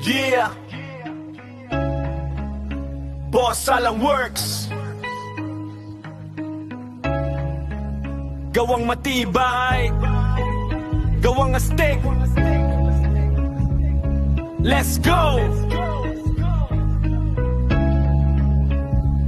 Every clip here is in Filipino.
Yeah. Boss Alan Works. Gawang matibay, gawang astig. Let's go.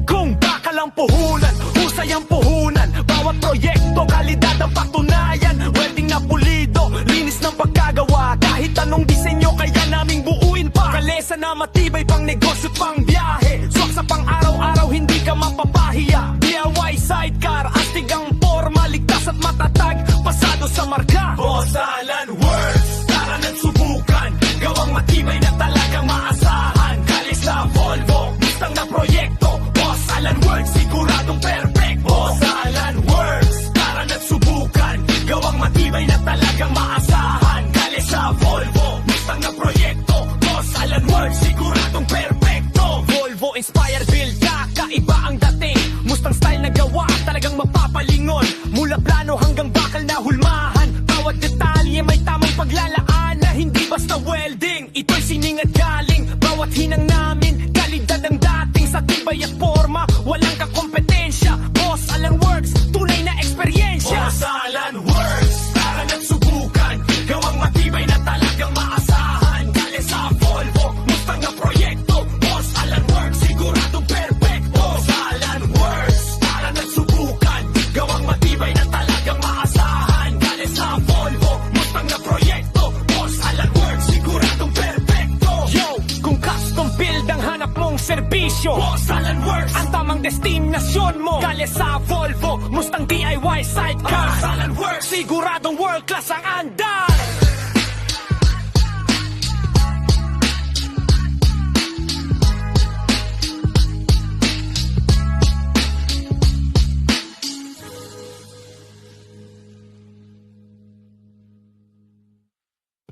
Kung bakal ang puhunan, husay ang puhunan. Bawat proyekto, kalidad ang patunayan. Welding na pulido, linis ng pagkagawa. Kahit anong disenyo, kaya naming buuin pa. Kalesa na matibay, pang negosyo, pang biyahe. Swak sa pang araw-araw, hindi ka mapapahiya. DIY sidecar, astig ang forma. Ligtas at matatag, pasado sa marka. Boss Alan Works, tara na't subukan. Gawang matibay na talagang maasahan. Kalis na Volvo, Mustang na proyekto. Boss Alan Works, siguradong perfect. Boss Alan Works, tara na't subukan. Gawang matibay na talagang maasahan. Kalis sa Volvo, Mustang na proyekto. Boss Alan Works, siguradong perfecto. Volvo inspired build, kakaiba ang dating. Mustang style na gawa, talagang mapapalingon. Mula plano hanggang bakal na hulmahan. Bawat detalye may tamang paglalaan na hindi basta welding. Ito'y sining at galing. Bawat hinang namin, kalidad ang dating. Sa tibay at forma, walang kakompetensya. Boss Alan Works, tunay na eksperyensya. Boss Alan Works, tara na't subukan. Gawang matibay na talagang maasahan. Galing sa Volvo, Mustang na proyekto. Boss Alan Works, siguradong perfect. Boss Alan Works, tara na't subukan. Gawang matibay na talagang maasahan. Galing sa Volvo, Mustang na proyekto. Boss Alan Works, siguradong perfecto. Yo, kung custom build ang hanap mong serbisyo, Boss Alan Works, ang tamang destinasyon mo. Galing sa Volvo, Mustang DIY sidecar. Boss Alan Works, siguradong world class ang anda.